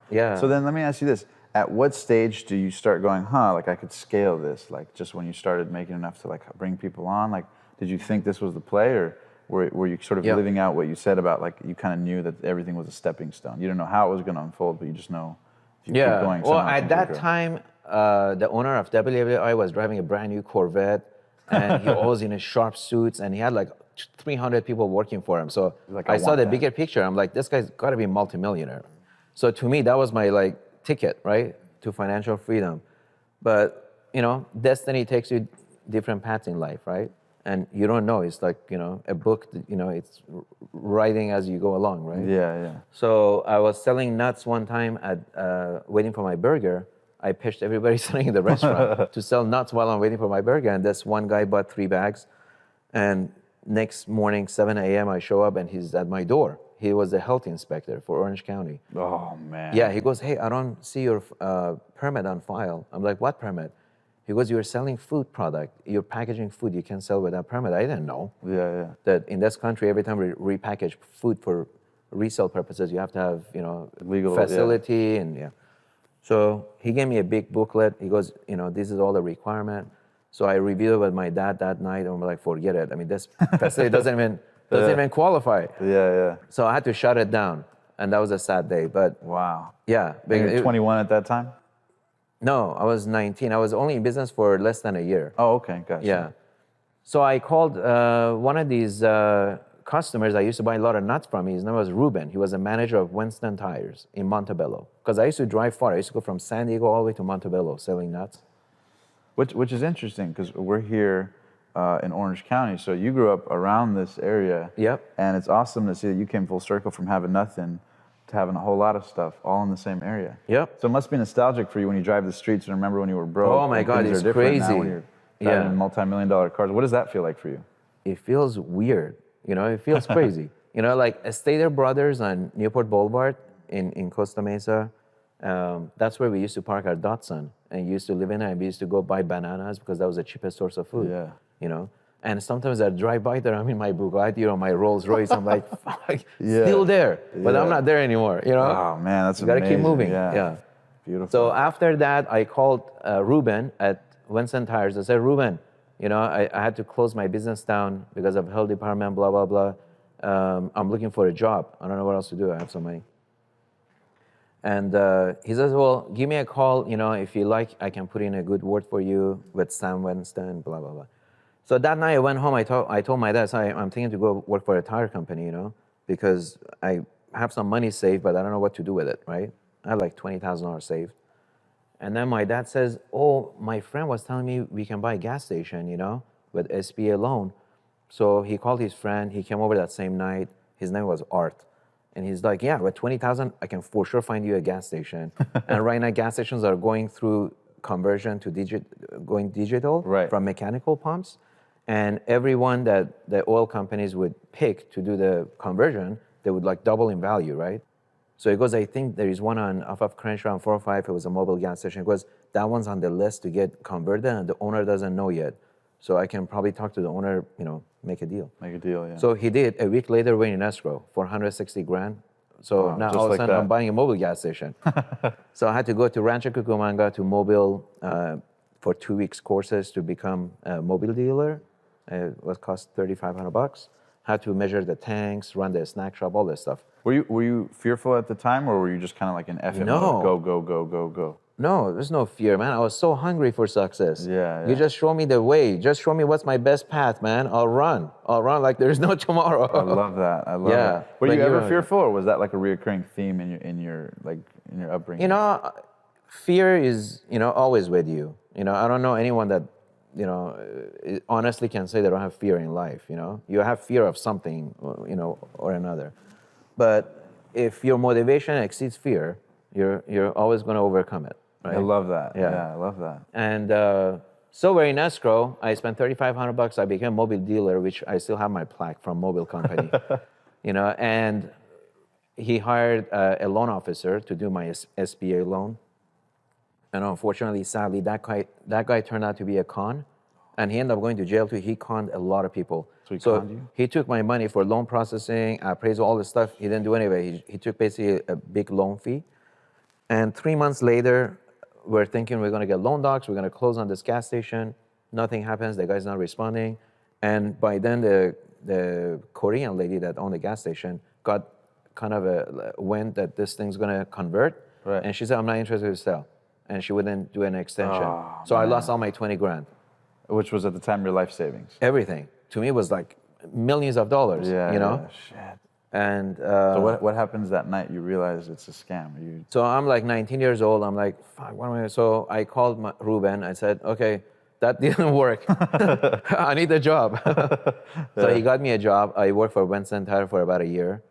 Yeah. So then let me ask you this. At what stage do you start going, like I could scale this? Like just when you started making enough to like bring people on? Like, did you think this was the play, or were you sort of living out what you said about like you kind of knew that everything was a stepping stone? You didn't know how it was going to unfold, but you just know if you keep going. Well, at that time, the owner of WWI was driving a brand new Corvette, and he was in his sharp suits, and he had like 300 people working for him. So like, I saw the bigger picture. I'm like, this guy's got to be a multimillionaire. So to me, that was my like ticket, right, to financial freedom. But you know, destiny takes you different paths in life, right? And you don't know. It's like, you know, a book that, you know, it's writing as you go along, right? Yeah. So I was selling nuts one time at waiting for my burger. I pitched everybody sitting in the restaurant to sell nuts while I'm waiting for my burger. And this one guy bought 3 bags. And next morning, 7 a.m., I show up and he's at my door. He was a health inspector for Orange County. Oh, man. Yeah, he goes, hey, I don't see your permit on file. I'm like, what permit? He goes, you're selling food product. You're packaging food you can sell without permit. I didn't know. Yeah. That in this country, every time we repackage food for resale purposes, you have to have, you know, legal facility and So he gave me a big booklet. He goes, you know, this is all the requirement. So I reviewed it with my dad that night, and I'm like, forget it. I mean, this facility doesn't even qualify. Yeah. So I had to shut it down, and that was a sad day. But wow. Yeah. You were 21 at that time? No, I was 19. I was only in business for less than a year. Oh, okay, gotcha. Yeah. So I called one of these customers I used to buy a lot of nuts from. His name was Ruben. He was a manager of Winston Tires in Montebello. Because I used to drive far. I used to go from San Diego all the way to Montebello selling nuts. Which is interesting, because we're here in Orange County, so you grew up around this area. Yep. And it's awesome to see that you came full circle from having nothing to having a whole lot of stuff all in the same area. Yep. So it must be nostalgic for you when you drive the streets and remember when you were broke. Oh my God, it's crazy. Now when you're driving multi-million-dollar cars. What does that feel like for you? It feels weird. You know, it feels crazy. You know, like Stater Brothers on Newport Boulevard in Costa Mesa. That's where we used to park our Datsun and used to live in it. And we used to go buy bananas because that was the cheapest source of food. Yeah. You know, and sometimes I drive by there. I'm in my Bugatti or my Rolls Royce. I'm like, fuck, still there, but I'm not there anymore. You know. Oh man, that's amazing. Gotta keep moving. Yeah. Beautiful. So after that, I called Ruben at Winston Tires. I said, Ruben, you know, I had to close my business down because of health department, blah blah blah. I'm looking for a job. I don't know what else to do. I have some money. And he says, well, give me a call, you know, if you like, I can put in a good word for you with Sam Winston, blah, blah, blah. So that night I went home, I told my dad, I'm thinking to go work for a tire company, you know, because I have some money saved, but I don't know what to do with it, right? I had like $20,000 saved. And then my dad says, oh, my friend was telling me we can buy a gas station, you know, with SBA loan. So he called his friend, he came over that same night. His name was Art. And he's like, yeah, with 20,000, I can for sure find you a gas station. And right now, gas stations are going through conversion to digital from mechanical pumps. And everyone that the oil companies would pick to do the conversion, they would like double in value, right? So he goes, I think there is one off of Crenshaw on 405. It was a mobile gas station. He goes, that one's on the list to get converted, and the owner doesn't know yet. So I can probably talk to the owner, you know, make a deal. Make a deal, yeah. So he did. A week later, we're in escrow for $160,000. So now all of a sudden, I'm buying a mobile gas station. So I had to go to Rancho Cucamonga to Mobile for 2 weeks courses to become a mobile dealer. It was cost $3,500. Had to measure the tanks, run the snack shop, all this stuff. Were you fearful at the time, or were you just kind of like an F No. Go? No, there's no fear, man. I was so hungry for success. Yeah. You just show me the way. Just show me what's my best path, man. I'll run like there's no tomorrow. I love that. Were you ever fearful, or was that like a reoccurring theme in your upbringing? You know, fear is, you know, always with you. You know, I don't know anyone that, you know, honestly can say they don't have fear in life. You know, you have fear of something, you know, or another. But if your motivation exceeds fear, you're always going to overcome it. Right? I love that. Yeah, I love that. And so we're in escrow. I spent $3,500. I became a mobile dealer, which I still have my plaque from mobile company. You know, and he hired a loan officer to do my SBA loan. And unfortunately, sadly, that guy turned out to be a con, and he ended up going to jail too. He conned a lot of people. So he conned you? He took my money for loan processing, appraisal, all this stuff. He didn't do any of it. He took basically a big loan fee. And 3 months later, we're thinking we're going to get loan docs, we're going to close on this gas station. Nothing happens, the guy's not responding. And by then, the Korean lady that owned the gas station got kind of a wind that this thing's going to convert. Right. And she said, I'm not interested to sell. And she wouldn't do an extension. Oh, so I man. lost all my 20 grand. Which was at the time your life savings. Everything. To me, it was like millions of dollars, Yeah, you know? Yeah, shit. And So what happens that night? You realize it's a scam. so I'm like 19 years old. I'm like, fuck, what am I? So I called Ruben. I said, okay, that didn't work. I need a job. So he got me a job. I worked for Winston Tire for about a year.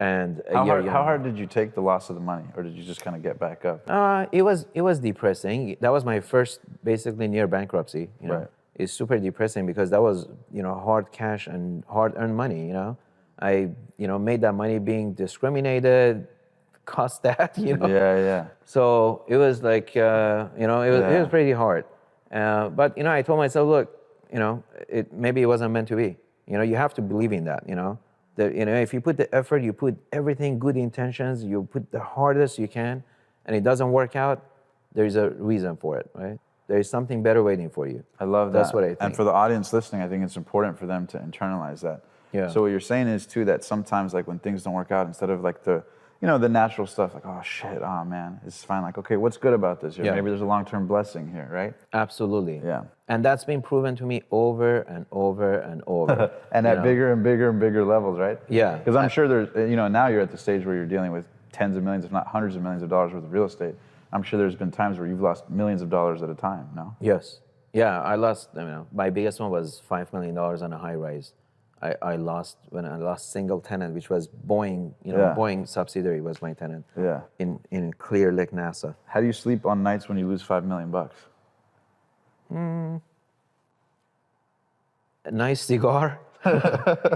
And How hard did you take the loss of the money, or did you just kind of get back up? It was depressing. That was my first, basically near bankruptcy. You know, Right. It's super depressing because that was hard cash and hard earned money. You know, I made that money being discriminated, cost that. Yeah. So it was like it was pretty hard. But I told myself, look, maybe it wasn't meant to be. You have to believe in that. If you put the effort, you put everything, good intentions, you put the hardest you can, and it doesn't work out, there's a reason for it, right? There is something better waiting for you. I love that. That's what I think. And for the audience listening, I think it's important for them to internalize that. Yeah. So what you're saying is too that sometimes like when things don't work out, instead of like the the natural stuff like, oh shit, oh man, it's fine. Like, okay, what's good about this? Yeah. Maybe there's a long-term blessing here, right? Absolutely. Yeah. And that's been proven to me over and over and over. And at bigger and bigger and bigger levels, right? Yeah. Because I'm sure there's, now you're at the stage where you're dealing with tens of millions, if not hundreds of millions of dollars worth of real estate. I'm sure there's been times where you've lost millions of dollars at a time, no? Yes. Yeah, I lost, my biggest one was $5 million on a high rise. I lost when I lost single tenant, which was Boeing, Boeing subsidiary was my tenant. Yeah. In Clear Lake, NASA. How do you sleep on nights when you lose $5 million? A nice cigar.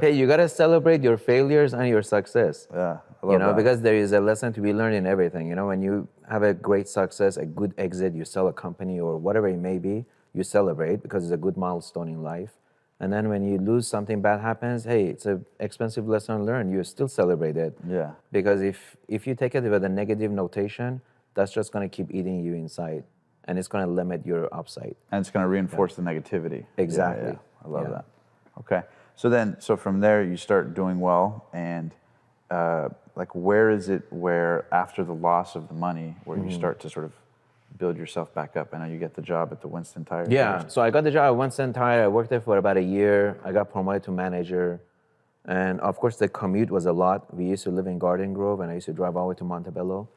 Hey, you gotta celebrate your failures and your success. Yeah, I love that. Because there is a lesson to be learned in everything. When you have a great success, a good exit, you sell a company or whatever it may be, you celebrate because it's a good milestone in life. And then when you lose, something bad happens, hey, it's an expensive lesson learned. You still celebrate it. Yeah. Because if you take it with a negative notation, that's just going to keep eating you inside. And it's going to limit your upside. And it's going to reinforce the negativity. Exactly. Yeah. I love that. Okay. So from there, you start doing well. And where is it where after the loss of the money, where you start to sort of build yourself back up? I know you get the job at the Winston Tire. Yeah, so I got the job at Winston Tire. I worked there for about a year. I got promoted to manager. And of course, the commute was a lot. We used to live in Garden Grove, and I used to drive all the way to Montebello.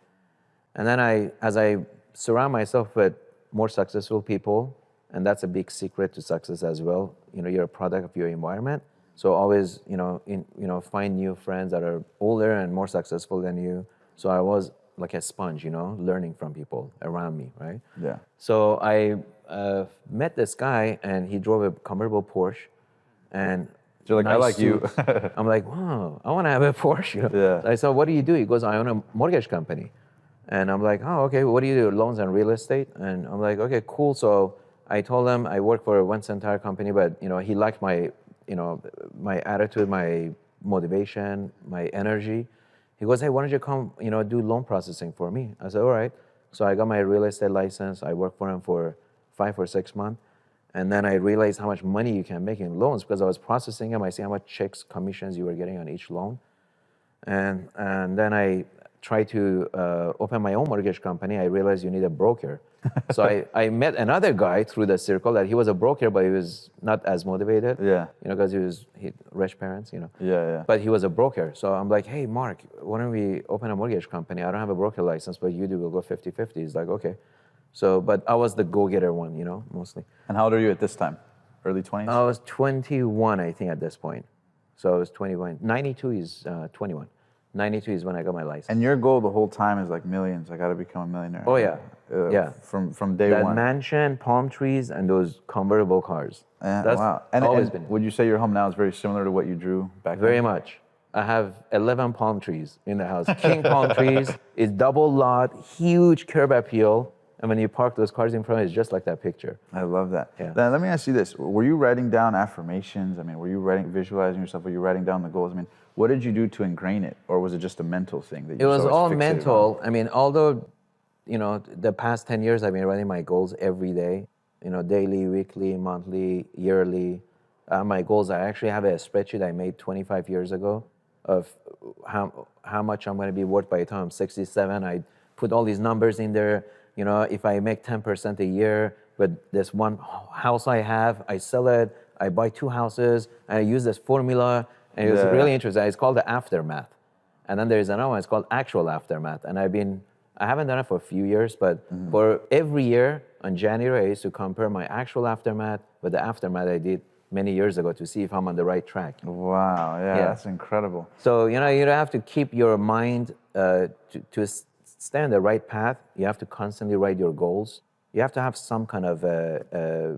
And then as I surround myself with more successful people, and that's a big secret to success as well. You're a product of your environment. So always, find new friends that are older and more successful than you. So I was like a sponge, learning from people around me, right? Yeah. So I met this guy, and he drove a convertible Porsche, and you're like, nice I like suit. you. I'm like, wow, I want to have a Porsche. Yeah. I said, what do you do? He goes, I own a mortgage company. And I'm like, oh, okay, what do you do? Loans and real estate? And I'm like, okay, cool. So I told him I work for a Winston Tire company, but he liked my, my attitude, my motivation, my energy. He goes, hey, why don't you come, do loan processing for me? I said, all right. So I got my real estate license. I worked for him for 5 or 6 months. And then I realized how much money you can make in loans because I was processing them. I see how much checks, commissions you were getting on each loan. And then I tried to open my own mortgage company. I realized you need a broker. So I met another guy through the circle that he was a broker, but he was not as motivated. Yeah. Because he rich parents, Yeah. But he was a broker. So I'm like, hey, Mark, why don't we open a mortgage company? I don't have a broker license, but you do, we'll go 50-50. He's like, okay. So, but I was the go-getter one, mostly. And how old are you at this time? Early 20s? I was 21, I think, at this point. So I was 21. 92 is 21. 92 is when I got my license. And your goal the whole time is like millions. I got to become a millionaire. Oh, yeah. Yeah. From day that one. mansion, palm trees, and those convertible cars. That's wow. always been. Would you say your home now is very similar to what you drew back then? Very much. I have 11 palm trees in the house. King palm trees. It's double lot, huge curb appeal. And when you park those cars in front, it's just like that picture. I love that. Yeah. Then let me ask you this. Were you writing down affirmations? I mean, were you visualizing yourself? Were you writing down the goals? I mean, what did you do to ingrain it? Or was it just a mental thing that you It was all fixated mental. on? I mean, although, the past 10 years I've been writing my goals every day, daily, weekly, monthly, yearly. My goals, I actually have a spreadsheet I made 25 years ago of how much I'm going to be worth by the time I'm 67. I put all these numbers in there. If I make 10% a year with this one house I have, I sell it, I buy 2 houses, and I use this formula, and it was really interesting. It's called the aftermath. And then there's another one, it's called actual aftermath. And I haven't done it for a few years, but for every year on January, I used to compare my actual aftermath with the aftermath I did many years ago to see if I'm on the right track. Wow, yeah. That's incredible. So, you have to keep your mind to stay on the right path. You have to constantly write your goals. You have to have some kind of Guide,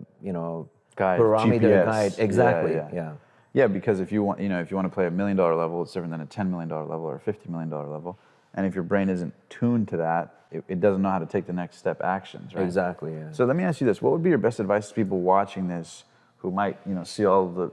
parameter GPS. guide. Exactly. Yeah. Yeah, because if you want to play $1 million level, it's different than a $10 million level or a $50 million level. And if your brain isn't tuned to that, it doesn't know how to take the next step actions, right? Exactly, yeah. So let me ask you this. What would be your best advice to people watching this who might, see all the,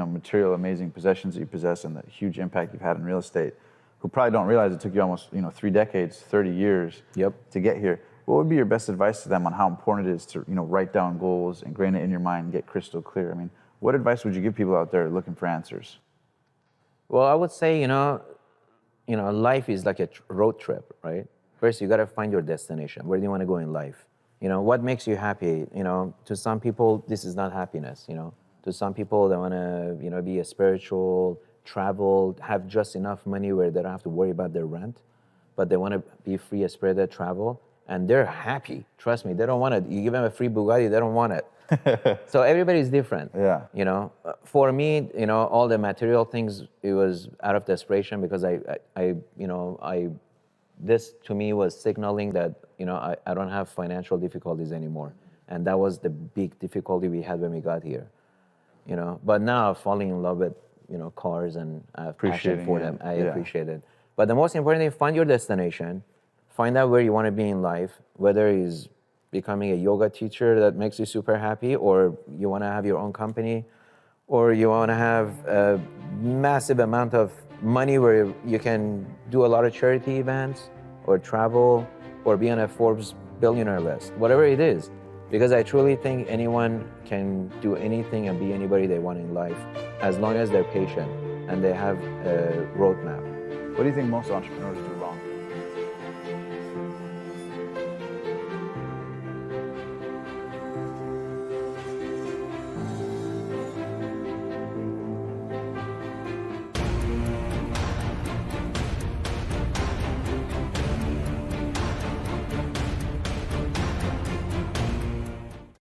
material, amazing possessions that you possess and the huge impact you've had in real estate, who probably don't realize it took you almost, 3 decades, 30 years to get here. What would be your best advice to them on how important it is to, write down goals, ingrain it in your mind, get crystal clear? I mean, what advice would you give people out there looking for answers? Well, I would say, life is like a road trip, right? First, you got to find your destination. Where do you want to go in life? What makes you happy? To some people, this is not happiness, To some people, they want to, be a spiritual, travel, have just enough money where they don't have to worry about their rent, but they want to be free, spirited, travel, and they're happy. Trust me, they don't want it. You give them a free Bugatti, they don't want it. So everybody's different. Yeah. For me, all the material things, it was out of desperation because this to me was signaling that, I don't have financial difficulties anymore. And that was the big difficulty we had when we got here, But now falling in love with, cars and I have passion for them. I appreciate it. But the most important thing, find your destination, find out where you want to be in life, whether it's becoming a yoga teacher that makes you super happy, or you want to have your own company, or you want to have a massive amount of money where you can do a lot of charity events or travel or be on a Forbes billionaire list, whatever it is. Because I truly think anyone can do anything and be anybody they want in life as long as they're patient and they have a roadmap. What do you think most entrepreneurs do